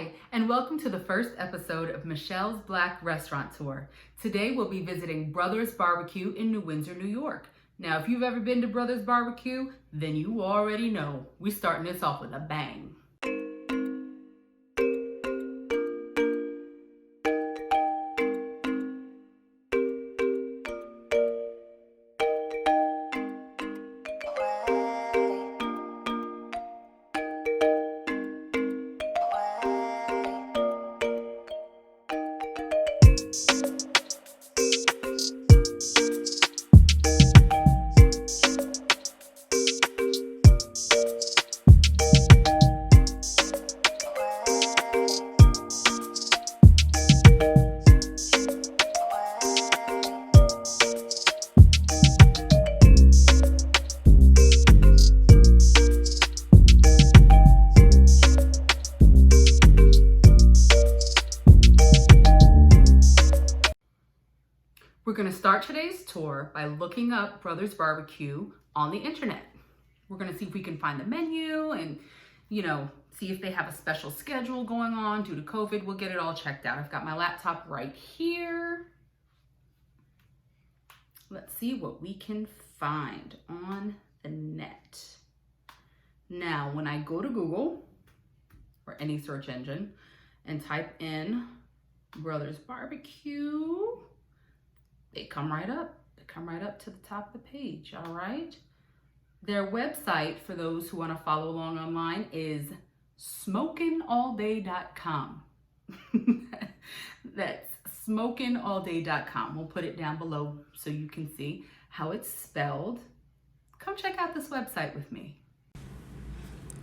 Hi, and welcome to the first episode of Michelle's Black Restaurant Tour. Today we'll be visiting Brothers BBQ in New Windsor, New York. Now, if you've ever been to Brothers BBQ, then you already know we're starting this off with a bang. We're going to start today's tour by looking up Brothers BBQ on the internet. We're going to see if we can find the menu and, see if they have a special schedule going on due to COVID. We'll get it all checked out. I've got my laptop right here. Let's see what we can find on the net. Now, when I go to Google or any search engine and type in Brothers BBQ, they come right up. They come right up to the top of the page, all right? Their website, for those who want to follow along online, is smokinallday.com. That's smokinallday.com. We'll put it down below so you can see how it's spelled. Come check out this website with me.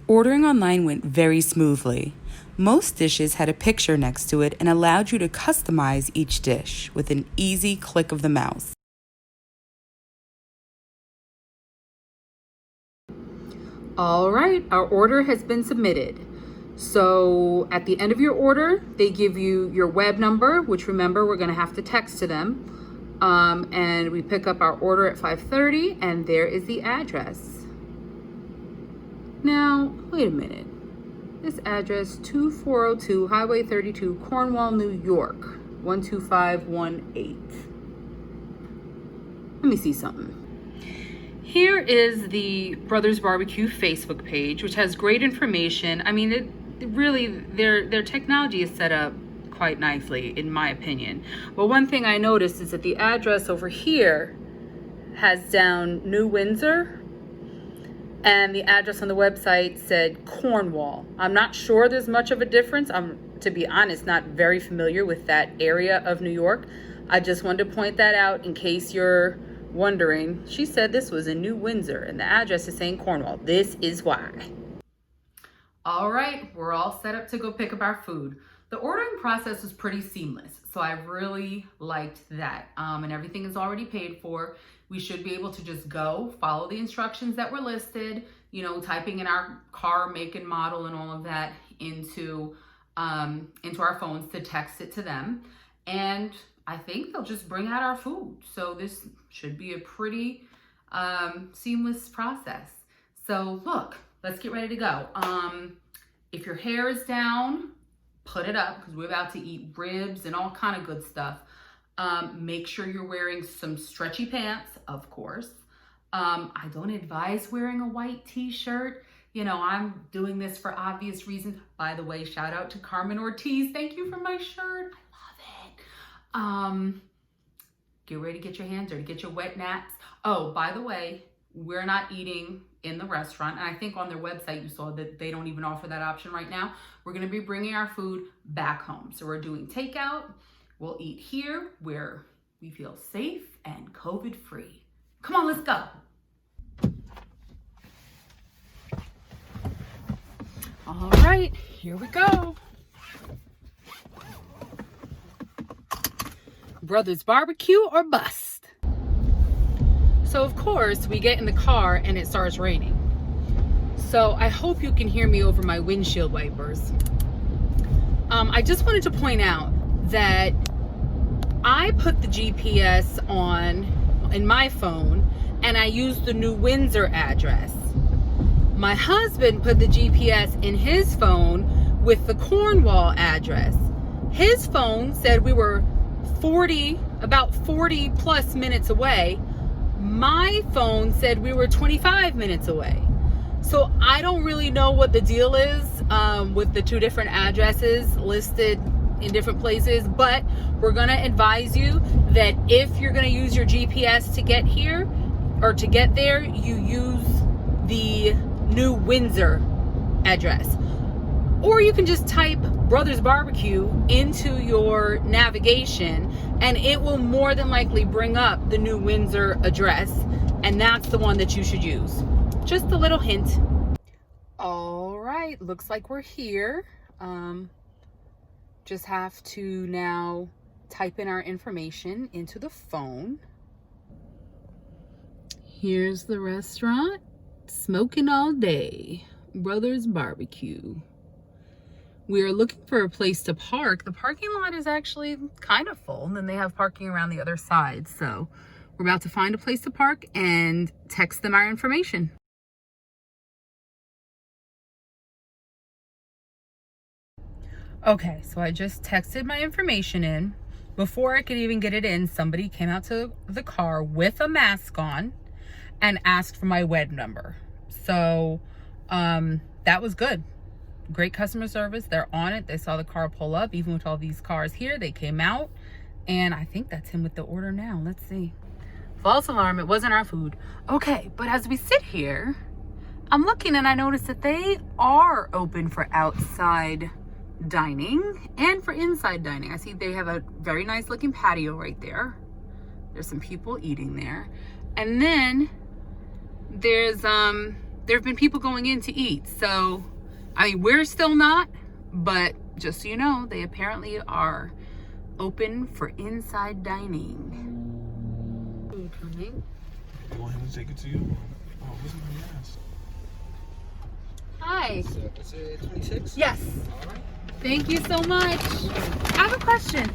Ordering online went very smoothly. Most dishes had a picture next to it and allowed you to customize each dish with an easy click of the mouse. All right, our order has been submitted. So at the end of your order, they give you your web number, which remember, we're gonna have to text to them. And we pick up our order at 5:30, and there is the address. Now, wait a minute. This address, 2402 Highway 32, Cornwall, New York, 12518. Let me see something. Here is the Brothers BBQ Facebook page, which has great information. I mean, it really, their technology is set up quite nicely, in my opinion. But one thing I noticed is that the address over here has down New Windsor, and the address on the website said Cornwall. I'm not sure there's much of a difference. I'm, to be honest, not very familiar with that area of New York. I just wanted to point that out in case you're wondering. She said this was in New Windsor and the address is saying Cornwall. This is why. All right, we're all set up to go pick up our food. The ordering process was pretty seamless, so I really liked that. And everything is already paid for. We should be able to just go follow the instructions that were listed, typing in our car make and model and all of that into our phones to text it to them. And I think they'll just bring out our food. So this should be a pretty seamless process. So look, let's get ready to go. If your hair is down, put it up because we're about to eat ribs and all kind of good stuff. Make sure you're wearing some stretchy pants, of course. I don't advise wearing a white t-shirt. I'm doing this for obvious reasons. By the way, shout out to Carmen Ortiz. Thank you for my shirt. I love it. Get ready to get your hands dirty, get your wet naps. Oh, by the way, we're not eating in the restaurant. And I think on their website, you saw that they don't even offer that option right now. We're going to be bringing our food back home. So we're doing takeout. We'll eat here where we feel safe and COVID-free. Come on, let's go. All right, here we go. Brothers BBQ or bust. So of course, we get in the car and it starts raining. So I hope you can hear me over my windshield wipers. I just wanted to point out that I put the GPS on in my phone and I used the New Windsor address. My husband put the GPS in his phone, with the Cornwall address. His phone said we were about 40 plus minutes away. My phone said we were 25 minutes away. So I don't really know what the deal is with the two different addresses listed in different places, but we're gonna advise you that if you're gonna use your GPS to get here or to get there, you use the new Windsor address. Or you can just type Brothers BBQ into your navigation and it will more than likely bring up the new Windsor address, and that's the one that you should use. Just a little hint. All right, looks like we're here. Just have to now type in our information into the phone. Here's the restaurant. Smoking all day. Brothers BBQ. We are looking for a place to park. The parking lot is actually kind of full, and then they have parking around the other side. So we're about to find a place to park and text them our information. Okay, so I just texted my information in. Before I could even get it in, somebody came out to the car with a mask on and asked for my WED number. So that was good. Great customer service. They're on it. They saw the car pull up. Even with all these cars here, they came out. And I think that's him with the order now. Let's see. False alarm. It wasn't our food. Okay, but as we sit here, I'm looking and I noticed that they are open for outside dining and for inside dining. I see they have a very nice looking patio right there. There's some people eating there. And then there have been people going in to eat. So I mean, we're still not, but just so you know, they apparently are open for inside dining. Food coming. You want him to take it to you? Oh, what's my ass? Hi. It's a 26? Yes. All right. Thank you so much. I have a question.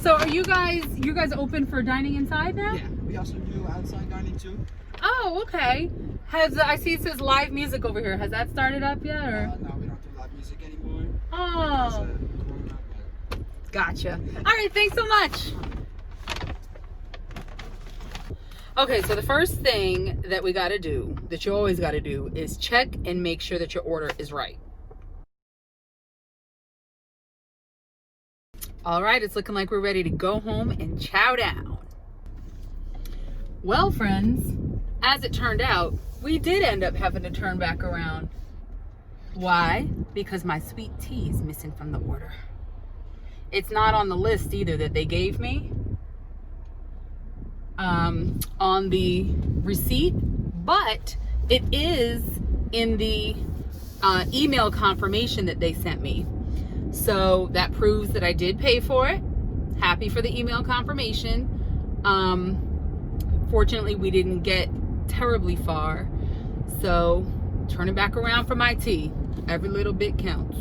So are you guys open for dining inside now? Yeah, we also do outside dining too. Oh, okay. I see it says live music over here. Has that started up yet, or? No, we don't do live music anymore. Oh. Corona, Gotcha. All right, thanks so much. Okay, so the first thing that we gotta do, that you always gotta do, is check and make sure that your order is right. All right, it's looking like we're ready to go home and chow down. Well, friends, as it turned out, we did end up having to turn back around. Why? Because my sweet tea is missing from the order. It's not on the list either that they gave me on the receipt, but it is in the email confirmation that they sent me. So that proves that I did pay for it. Happy for the email confirmation. Fortunately, we didn't get terribly far. So turning back around for my tea. Every little bit counts.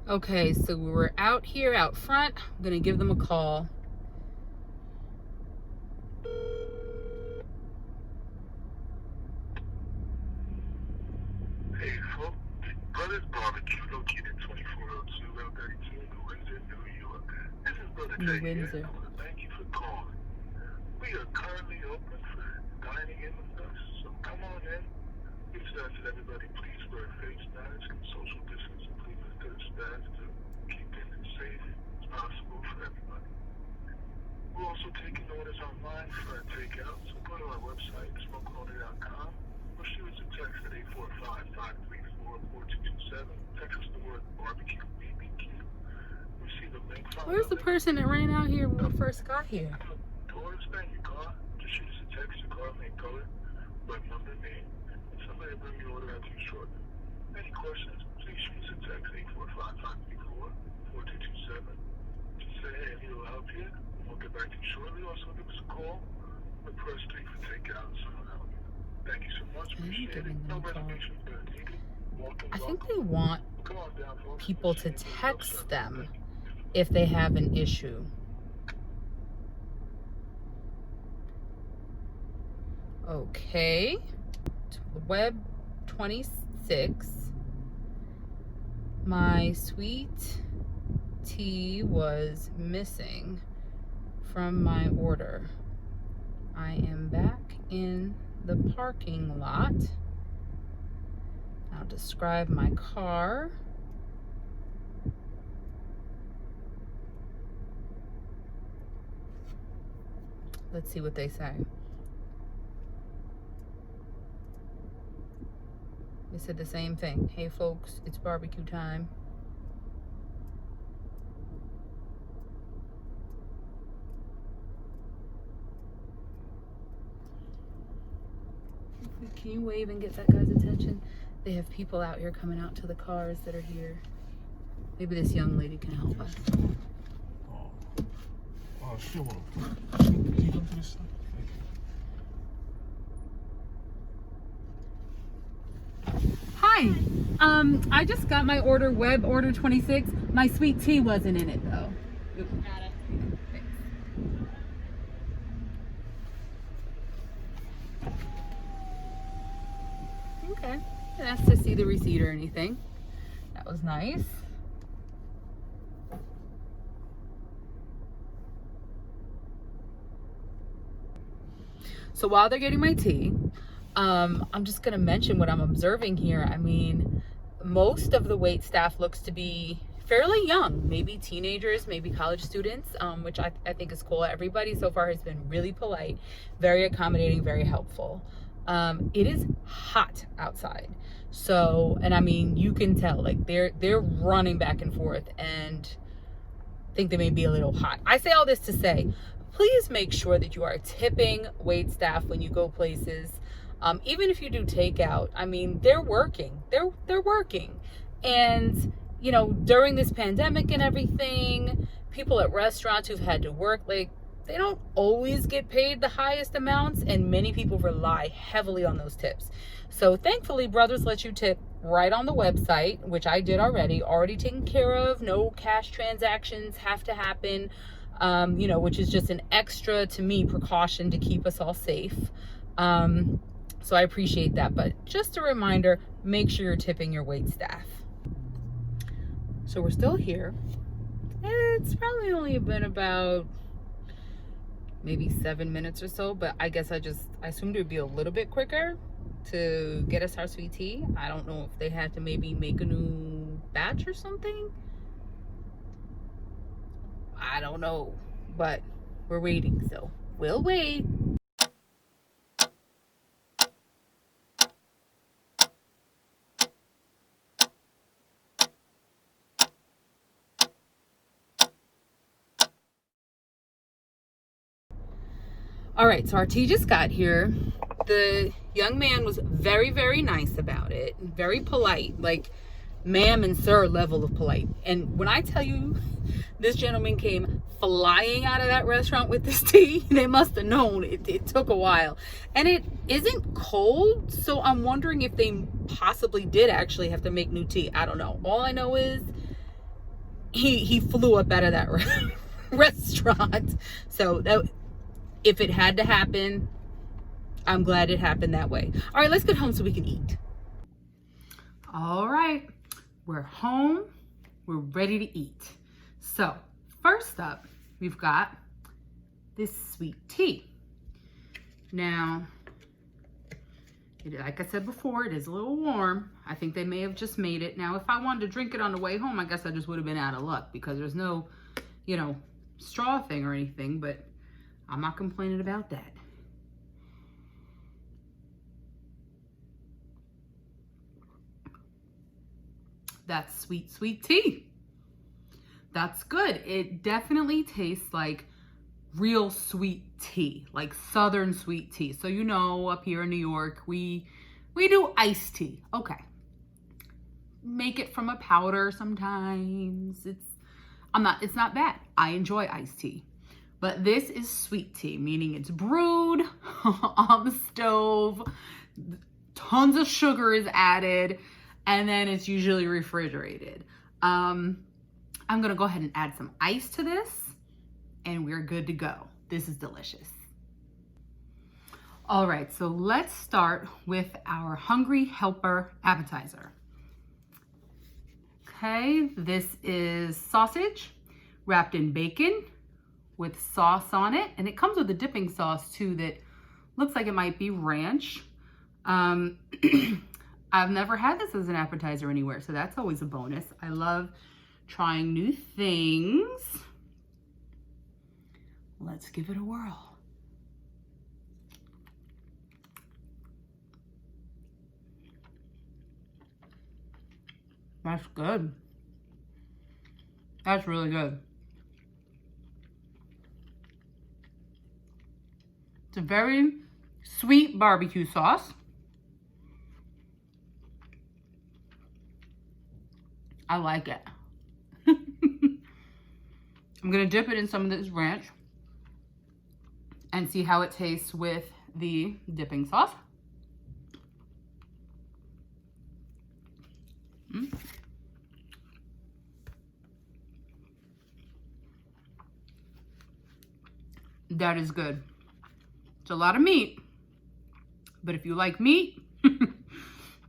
Okay, so we were out here out front. I'm gonna give them a call. Hey, folks. Brothers BBQ located 2402 Route 32 in Windsor, New York. This is Brother Jay here. Windsor. I want to thank you for calling. We are currently open for dining in with us, so come on in. We just ask that everybody please wear face masks and social distance, and please to the staff to keep things as safe as possible for everybody. We're also taking orders online for our takeout, so go to our website, smokeloaded.com, or shoot us a text at 845-534-4227. Text us the word barbecue BBQ. Receive a link from Where's the person that ran out here when we first got here? to order spend your car. Just shoot us a text, your car name, color, web number, name, and somebody will bring your order out to you shortly. Any questions, please shoot us a text 845-534-4227. Just say, hey, I need a little help here, and we'll get back to you shortly. Also, give us a call or press 3 for takeout and someone help you. Thank you so much. Appreciate it. giving No them a call. reservations needed. Welcome, I think welcome. they want Come on down, folks. people to Appreciate it. text them if they have an issue. Okay. Web 26. My sweet tea was missing from my order. I am back in the parking lot. I'll describe my car. Let's see what they say. They said the same thing. Hey folks, it's barbecue time. Can you wave and get that guy's attention? They have people out here coming out to the cars that are here. Maybe this young lady can help us. Oh, sure. Can you come to this side? Thank you. Hi. I just got my order, web order 26. My sweet tea wasn't in it though. Got it. Okay. Didn't ask to see the receipt or anything. That was nice. So while they're getting my tea, I'm just gonna mention what I'm observing here. I mean, most of the wait staff looks to be fairly young, maybe teenagers, maybe college students, which I think is cool. Everybody so far has been really polite, very accommodating, very helpful. It is hot outside. So, and I mean, you can tell, like they're running back and forth, and I think they may be a little hot. I say all this to say, please make sure that you are tipping wait staff when you go places. Even if you do takeout, I mean, they're working. They're working. And, you know, during this pandemic and everything, people at restaurants who've had to work, like, they don't always get paid the highest amounts, and many people rely heavily on those tips. So thankfully, Brothers lets you tip right on the website, which I did already taken care of. No cash transactions have to happen, you know, which is just an extra, to me, precaution to keep us all safe. So I appreciate that, but just a reminder, make sure you're tipping your wait staff. So we're still here. It's probably only been about maybe 7 minutes or so, but I guess I assumed it would be a little bit quicker to get us our sweet tea. I don't know if they had to maybe make a new batch or something. I don't know, but we're waiting, so we'll wait. All right, so our tea just got here. The young man was very, very nice about it, very polite, like ma'am and sir level of polite. And when I tell you this gentleman came flying out of that restaurant with this tea, they must have known it took a while. And it isn't cold, so I'm wondering if they possibly did actually have to make new tea. I don't know. All I know is he flew up out of that restaurant. So that, if it had to happen, I'm glad it happened that way. All right, let's get home so we can eat. All right, we're home. We're ready to eat. So first up, we've got this sweet tea. Now, like I said before, it is a little warm. I think they may have just made it. Now, if I wanted to drink it on the way home, I guess I just would have been out of luck because there's no, you know, straw thing or anything, but I'm not complaining about that. That's sweet, sweet tea. That's good. It definitely tastes like real sweet tea, like Southern sweet tea. So, you know, up here in New York, we do iced tea. Okay. Make it from a powder sometimes. It's not bad. I enjoy iced tea. But this is sweet tea, meaning it's brewed on the stove, tons of sugar is added, and then it's usually refrigerated. I'm gonna go ahead and add some ice to this, and we're good to go. This is delicious. All right, so let's start with our Hungry Helper appetizer. Okay, this is sausage wrapped in bacon with sauce on it. And it comes with a dipping sauce too that looks like it might be ranch. I've never had this as an appetizer anywhere, so that's always a bonus. I love trying new things. Let's give it a whirl. That's good. That's really good. It's a very sweet barbecue sauce. I like it. I'm gonna dip it in some of this ranch and see how it tastes with the dipping sauce. That is good. It's a lot of meat, but if you like meat, and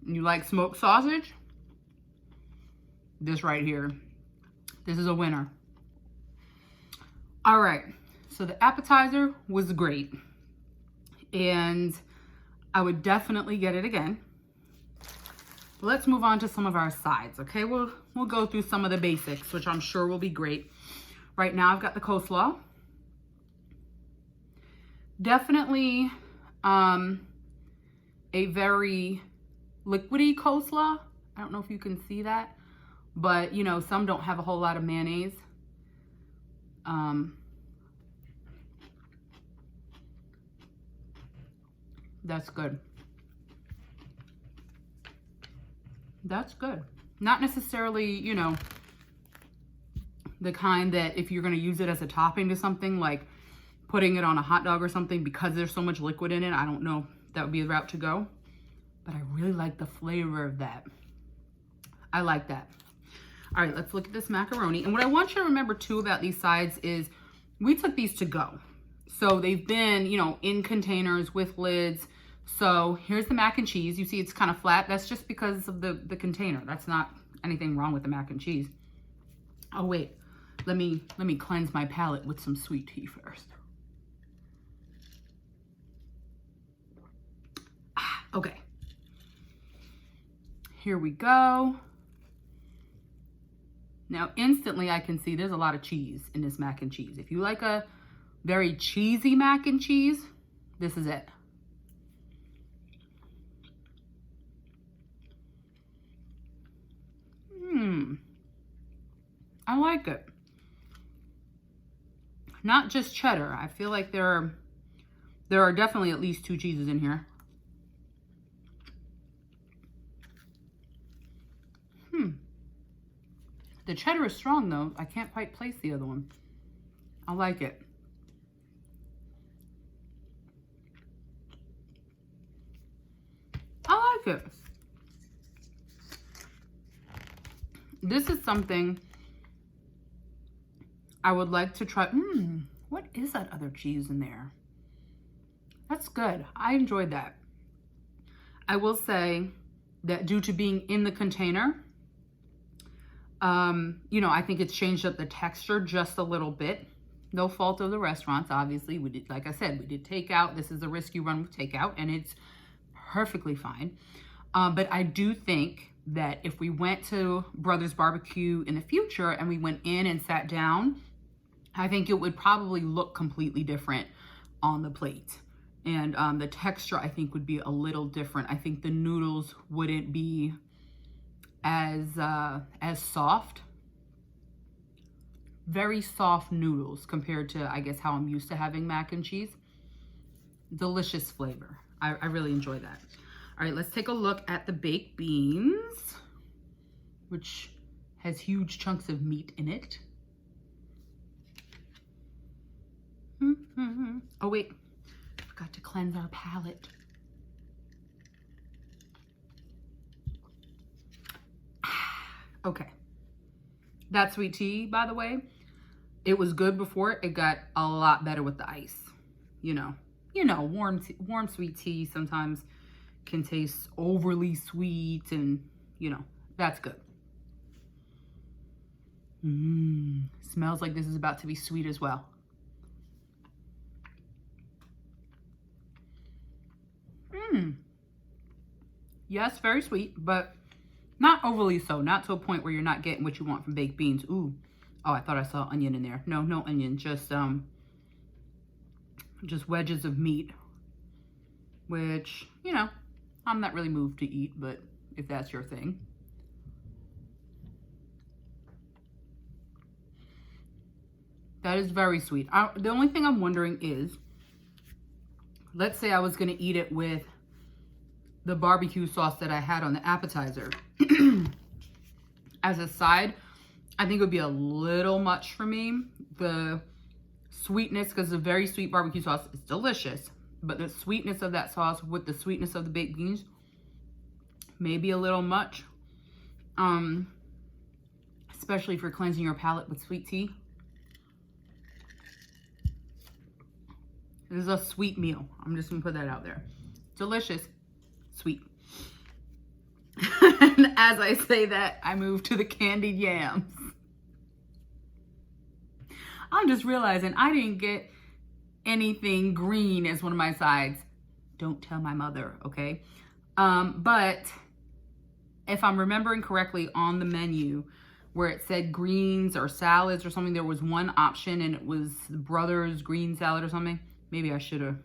you like smoked sausage, this right here, this is a winner. All right, so the appetizer was great, and I would definitely get it again. Let's move on to some of our sides, okay? We'll go through some of the basics, which I'm sure will be great. Right now, I've got the coleslaw. Definitely a very liquidy coleslaw. I don't know if you can see that, but you know, some don't have a whole lot of mayonnaise. That's good. That's good. Not necessarily, you know, the kind that if you're going to use it as a topping to something, like putting it on a hot dog or something, because there's so much liquid in it, I don't know if that would be the route to go. But I really like the flavor of that. I like that. All right, let's look at this macaroni. And what I want you to remember too about these sides is we took these to go. So they've been, you know, in containers with lids. So here's the mac and cheese. You see it's kind of flat. That's just because of the container. That's not anything wrong with the mac and cheese. Oh wait, let me cleanse my palate with some sweet tea first. Okay. Here we go. Now instantly I can see there's a lot of cheese in this mac and cheese. If you like a very cheesy mac and cheese, this is it. I like it. Not just cheddar. I feel like there are definitely at least 2 cheeses in here. The cheddar is strong though. I can't quite place the other one. I like it. I like it. This is something I would like to try. What is that other cheese in there? That's good. I enjoyed that. I will say that due to being in the container, you know, I think it's changed up the texture just a little bit. No fault of the restaurants, obviously. We did, like I said, we did takeout. This is the risk you run with takeout, and it's perfectly fine. But I do think that if we went to Brothers BBQ in the future and we went in and sat down, I think it would probably look completely different on the plate. And the texture, I think, would be a little different. I think the noodles wouldn't be as soft. Very soft noodles compared to, I guess, how I'm used to having mac and cheese. Delicious flavor. I really enjoy that. All right, let's take a look at the baked beans, which has huge chunks of meat in it. Oh wait, forgot to cleanse our palate. Okay, that sweet tea, by the way, it was good before. It got a lot better with the ice. You know, warm sweet tea sometimes can taste overly sweet, and you know, that's good. Smells like this is about to be sweet as well. Yes, very sweet, but not overly so. Not to a point where you're not getting what you want from baked beans. Ooh. Oh, I thought I saw onion in there. No, no onion. Just wedges of meat, which, you know, I'm not really moved to eat, but if that's your thing. That is very sweet. The only thing I'm wondering is, let's say I was going to eat it with the barbecue sauce that I had on the appetizer. As a side, I think it would be a little much for me. The sweetness, because the very sweet barbecue sauce is delicious, but the sweetness of that sauce with the sweetness of the baked beans may be a little much. Especially for cleansing your palate with sweet tea. This is a sweet meal. I'm just gonna put that out there. Delicious, sweet. And as I say that, I move to the candied yams. I'm just realizing I didn't get anything green as one of my sides. Don't tell my mother, okay? But if I'm remembering correctly on the menu where it said greens or salads or something, there was one option and it was Brothers green salad or something. Maybe I should have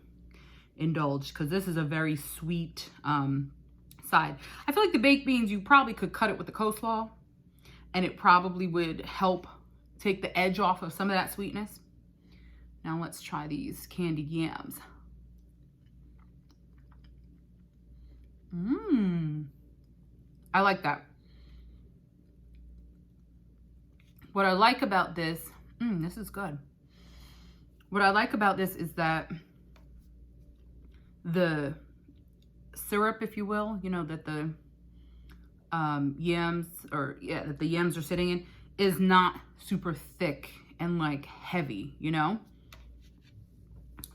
indulged, because this is a very sweet side. I feel like the baked beans, you probably could cut it with the coleslaw and it probably would help take the edge off of some of that sweetness. Now let's try these candied yams. I like that. What I like about this, this is good. What I like about this is that the syrup, if you will, you know, that the yams are sitting in, is not super thick and like heavy, you know?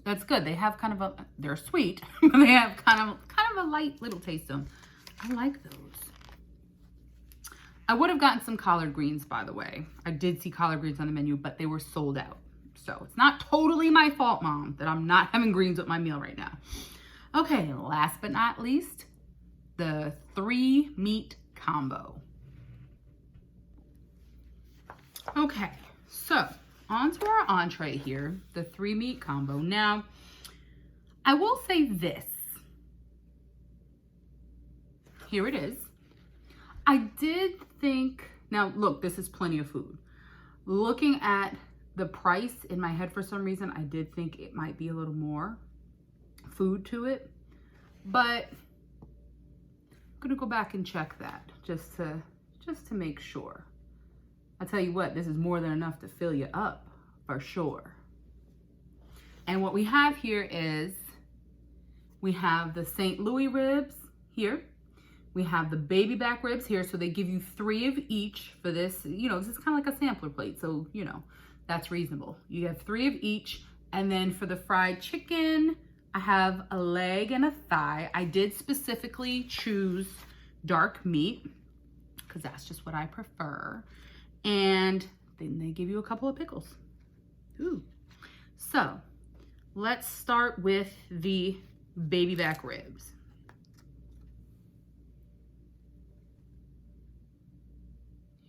That's good. They have kind of they're sweet, but they have kind of a light little taste to them. I like those. I would have gotten some collard greens, by the way. I did see collard greens on the menu, but they were sold out. So it's not totally my fault, Mom, that I'm not having greens with my meal right now. Okay, last but not least, the 3-meat combo. Okay, so on to our entree here, the 3-meat combo. Now, I will say this. Here it is. I did think, now look, this is plenty of food. Looking at the price in my head, for some reason, I did think it might be a little more food to it, but I'm gonna go back and check that just to make sure. I tell you what, this is more than enough to fill you up for sure. And what we have here is, we have the St. Louis ribs here. We have the baby back ribs here. So they give you 3 of each for this. You know, this is kind of like a sampler plate. So, you know, that's reasonable. You have 3 of each. And then for the fried chicken, I have a leg and a thigh. I did specifically choose dark meat because that's just what I prefer. And then they give you a couple of pickles. Ooh. So let's start with the baby back ribs.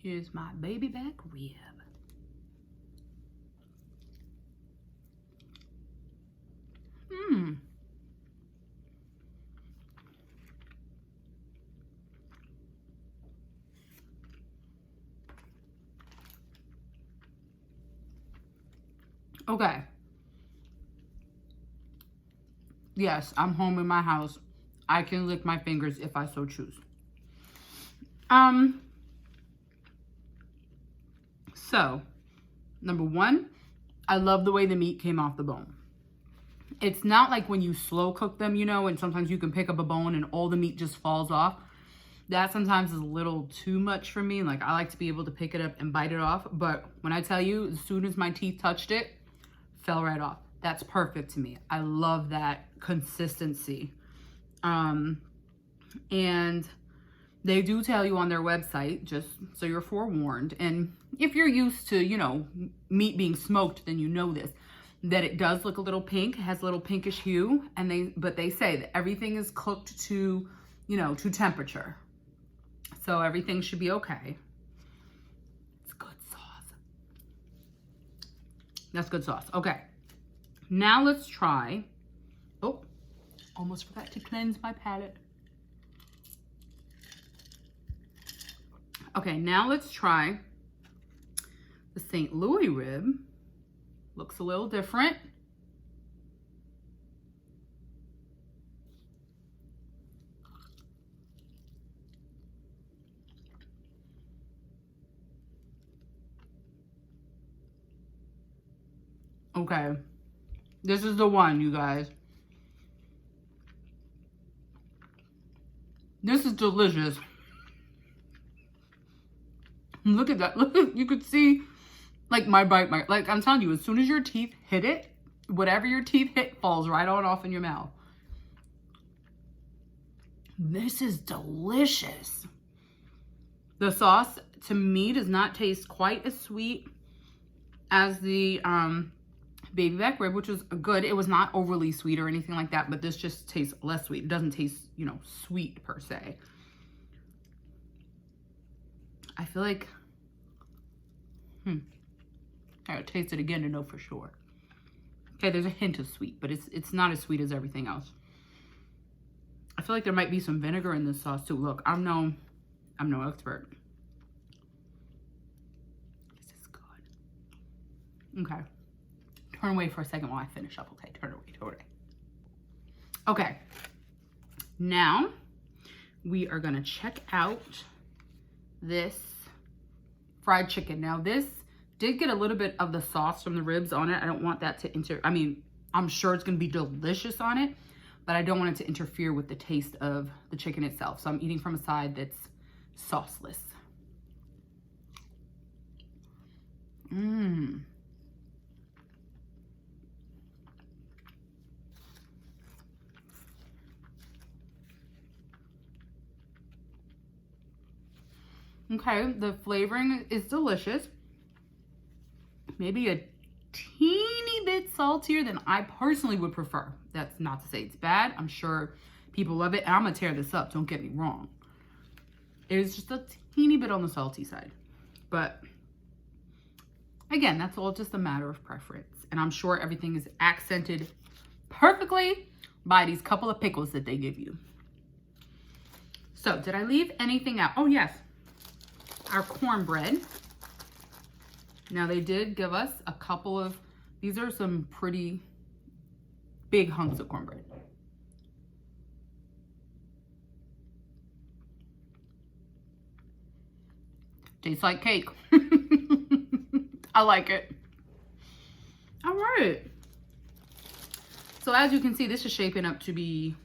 Here's my baby back rib. Okay. Yes, I'm home in my house. I can lick my fingers if I so choose. So, number 1, I love the way the meat came off the bone. It's not like when you slow cook them, you know, and sometimes you can pick up a bone and all the meat just falls off. That sometimes is a little too much for me. Like, I like to be able to pick it up and bite it off. But when I tell you, as soon as my teeth touched it, fell right off. That's perfect to me. I love that consistency. And They do tell you on their website, just so you're forewarned. And if you're used to, you know, meat being smoked, then you know this, that it does look a little pink, it has a little pinkish hue, but they say that everything is cooked to, you know, to temperature. So everything should be okay. It's good sauce. That's good sauce. Okay. Now let's try. Oh, almost forgot to cleanse my palate. Okay, now let's try the St. Louis rib. Looks a little different. Okay, this is the one, you guys. This is delicious. Look at that. Look at, you could see like my bite mark. Like I'm telling you, as soon as your teeth hit it, whatever your teeth hit falls right on off in your mouth. This is delicious. The sauce to me does not taste quite as sweet as the baby back rib, which was good. It was not overly sweet or anything like that, but this just tastes less sweet. It doesn't taste, you know, sweet per se. I feel like, I gotta taste it again to know for sure. Okay, there's a hint of sweet, but it's not as sweet as everything else. I feel like there might be some vinegar in this sauce too. Look, I'm no expert. This is good. Okay, turn away for a second while I finish up. Okay, turn away. Okay, now we are gonna check out this fried chicken. Now this did get a little bit of the sauce from the ribs on it. I don't want that to I mean, I'm sure it's gonna be delicious on it, but I don't want it to interfere with the taste of the chicken itself. So I'm eating from a side that's sauceless. Okay, the flavoring is delicious. Maybe a teeny bit saltier than I personally would prefer. That's not to say it's bad. I'm sure people love it. And I'm gonna tear this up, don't get me wrong. It is just a teeny bit on the salty side. But again, that's all just a matter of preference. And I'm sure everything is accented perfectly by these couple of pickles that they give you. So did I leave anything out? Oh yes, our cornbread. Now they did give us a couple of, these are some pretty big hunks of cornbread. Tastes like cake. I like it. All right. So as you can see, this is shaping up to be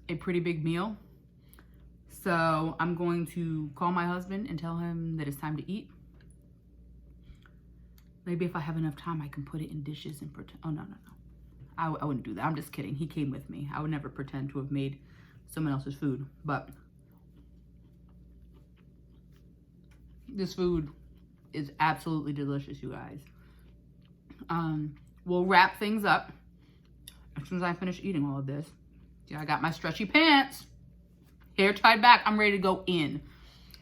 a pretty big meal. So I'm going to call my husband and tell him that it's time to eat. Maybe if I have enough time, I can put it in dishes and pretend. Oh, no. I wouldn't do that. I'm just kidding. He came with me. I would never pretend to have made someone else's food. But this food is absolutely delicious, you guys. We'll wrap things up as soon as I finish eating all of this. See, I got my stretchy pants. Hair tied back. I'm ready to go in.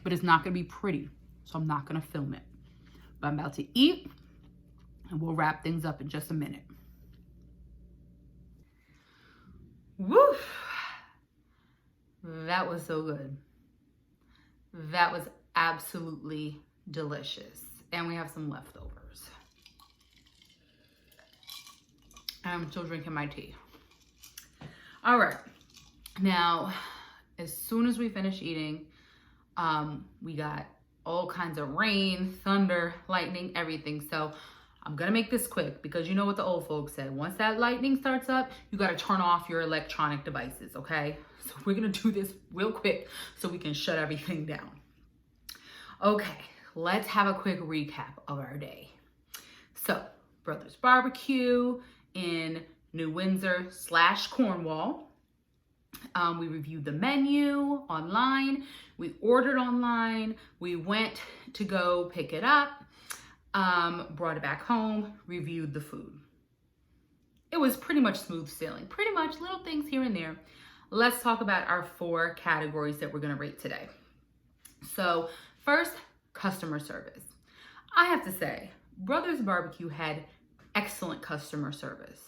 But it's not going to be pretty. So I'm not going to film it. But I'm about to eat. And we'll wrap things up in just a minute. Woo! That was so good. That was absolutely delicious. And we have some leftovers. I'm still drinking my tea. All right. Now, as soon as we finish eating, we got all kinds of rain, thunder, lightning, everything. So I'm gonna make this quick because you know what the old folks said. Once that lightning starts up, you gotta turn off your electronic devices, okay? So we're gonna do this real quick so we can shut everything down. Okay, let's have a quick recap of our day. So, Brothers BBQ in New Windsor / Cornwall. We reviewed the menu online. We ordered online. We went to go pick it up, brought it back home, reviewed the food. It was pretty much smooth sailing, pretty much little things here and there. Let's talk about our 4 categories that we're gonna rate today. So first, customer service. I have to say, Brothers BBQ had excellent customer service.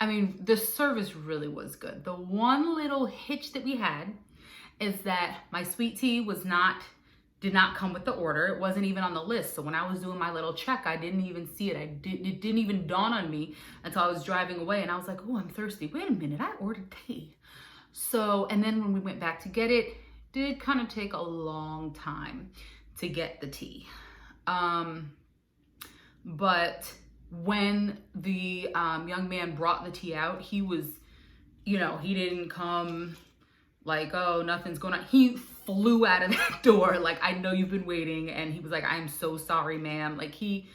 I mean, the service really was good. The one little hitch that we had is that my sweet tea did not come with the order. It wasn't even on the list. So when I was doing my little check, I didn't even see it. It didn't even dawn on me until I was driving away, and I was like, oh, I'm thirsty. Wait a minute, I ordered tea. So, and then when we went back to get it, did kind of take a long time to get the tea. But when the young man brought the tea out, he was, he didn't come like, oh, nothing's going on. He flew out of that door like, I know you've been waiting. And he was like, I'm so sorry, ma'am. Like he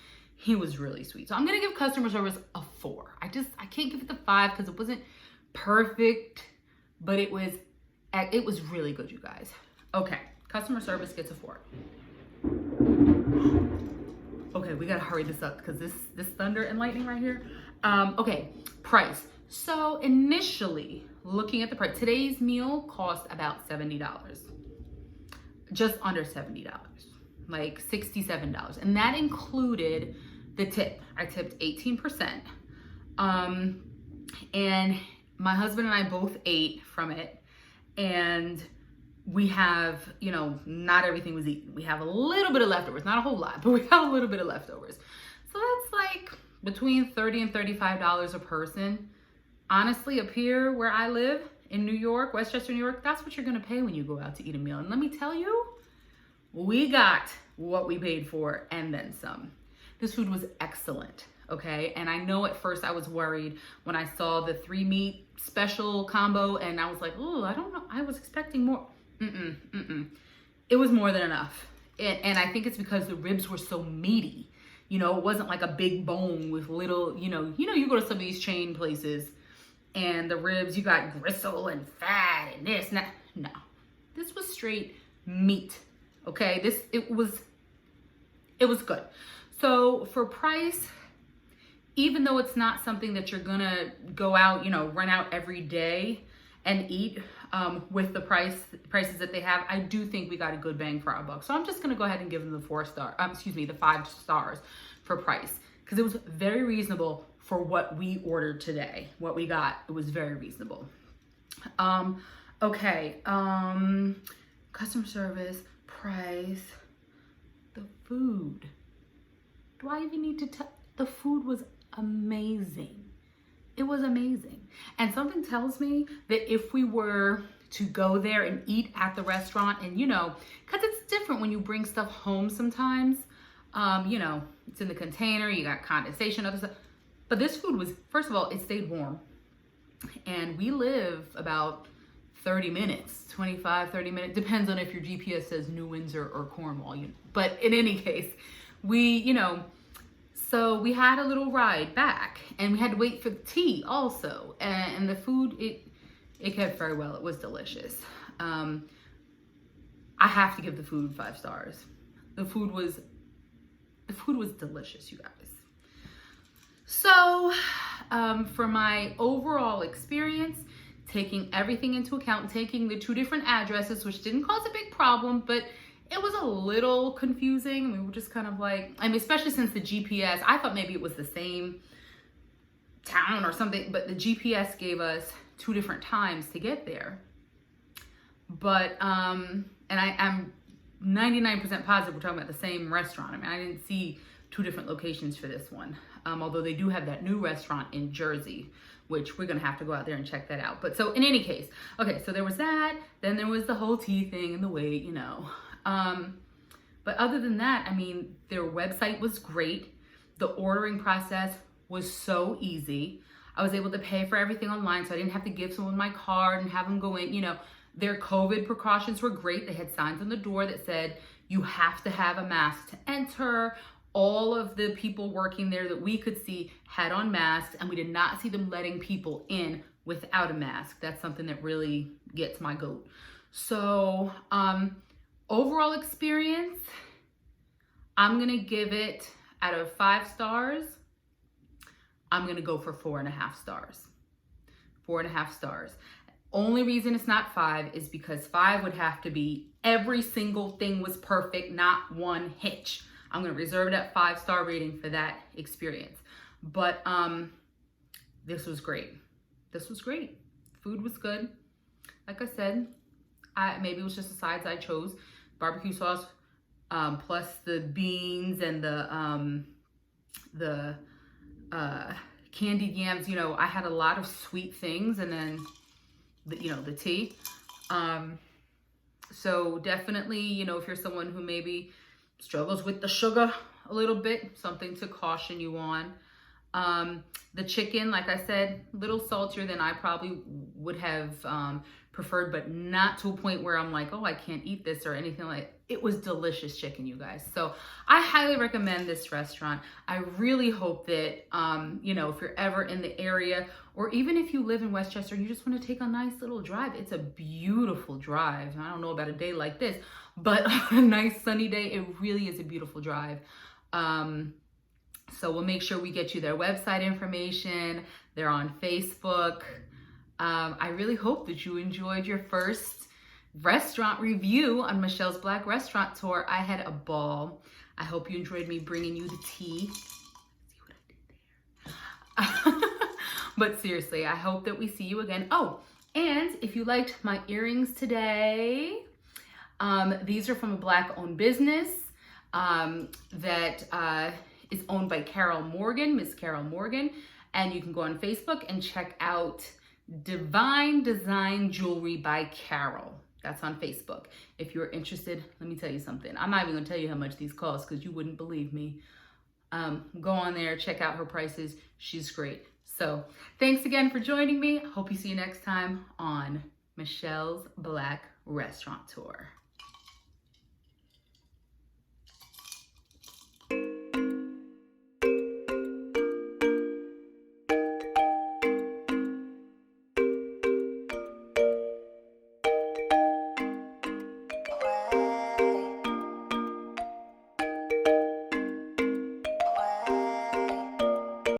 was really sweet. So I'm going to give customer service a 4. I can't give it the 5 because it wasn't perfect, but it was really good, you guys. Okay, customer service gets a 4. Okay, we gotta hurry this up because this thunder and lightning right here. Okay, price. So initially, looking at the price, today's meal cost about $70. Just under $70, like $67. And that included the tip. I tipped 18%. And my husband and I both ate from it. And we have, not everything was eaten. We have a little bit of leftovers, not a whole lot, but we have a little bit of leftovers. So that's like between $30 and $35 a person. Honestly, up here where I live in New York, Westchester, New York, that's what you're gonna pay when you go out to eat a meal. And let me tell you, we got what we paid for and then some. This food was excellent, okay? And I know at first I was worried when I saw the 3 meat special combo and I was like, oh, I don't know, I was expecting more. It was more than enough. And I think it's because the ribs were so meaty. It wasn't like a big bone with little, you go to some of these chain places and the ribs, you got gristle and fat and this and that. No, this was straight meat. Okay, it was good. So for price, even though it's not something that you're gonna go out, run out every day and eat, with the prices that they have, I do think we got a good bang for our buck. So I'm just gonna go ahead and give them the 5 stars for price, because it was very reasonable for what we ordered today. What we got, it was very reasonable. Okay, customer service, price, the food. Do I even need to tell? The food was amazing. It was amazing. And something tells me that if we were to go there and eat at the restaurant and, because it's different when you bring stuff home sometimes, it's in the container, you got condensation, other stuff. But this food was, first of all, it stayed warm. And we live about 30 minutes, 25, 30 minutes, depends on if your GPS says New Windsor or Cornwall. But in any case, so we had a little ride back and we had to wait for the tea also. And the food, it kept very well. It was delicious. I have to give the food 5 stars. The food was delicious, you guys. So for my overall experience, taking everything into account, taking the 2 different addresses, which didn't cause a big problem, but it was a little confusing. We were just kind of like, especially since the GPS, I thought maybe it was the same town or something, but the GPS gave us 2 different times to get there. But, and I'm 99% positive we're talking about the same restaurant. I didn't see 2 different locations for this one. Although they do have that new restaurant in Jersey, which we're gonna have to go out there and check that out. But so in any case, okay, so there was that, then there was the whole tea thing and the wait, But other than that, their website was great. The ordering process was so easy. I was able to pay for everything online, so I didn't have to give someone my card and have them go in. Their COVID precautions were great. They had signs on the door that said, you have to have a mask to enter. All of the people working there that we could see had on masks, and we did not see them letting people in without a mask. That's something that really gets my goat. So Overall experience, I'm gonna give it, out of 5 stars, I'm gonna go for 4.5 stars. 4.5 stars. Only reason it's not 5 is because 5 would have to be every single thing was perfect, not one hitch. I'm gonna reserve that 5-star rating for that experience. But this was great. This was great. Food was good. Like I said, maybe it was just the sides I chose. Barbecue sauce, plus the beans and the candied yams. You know, I had a lot of sweet things, and then the tea. So definitely, you know, if you're someone who maybe struggles with the sugar a little bit, something to caution you on. The chicken, like I said, a little saltier than I probably would have preferred, but not to a point where I'm like, oh, I can't eat this or anything like. It was delicious chicken, you guys. So I highly recommend this restaurant. I really hope that, you know, if you're ever in the area, or even if you live in Westchester and you just want to take a nice little drive, it's a beautiful drive. I don't know about a day like this, but a nice sunny day, it really is a beautiful drive. So we'll make sure we get you their website information. They're on Facebook. I really hope that you enjoyed your first restaurant review on Michelle's Black Restaurant Tour. I had a ball. I hope you enjoyed me bringing you the tea. See what I did there? But seriously, I hope that we see you again. Oh, and if you liked my earrings today, these are from a Black-owned business that is owned by Carol Morgan, Miss Carol Morgan. And you can go on Facebook and check out Divine Design Jewelry by Carol. That's on Facebook. If you're interested, let me tell you something. I'm not even gonna tell you how much these cost because you wouldn't believe me. Go on there, check out her prices. She's great. So thanks again for joining me. Hope you see you next time on Michelle's Black Restaurant Tour.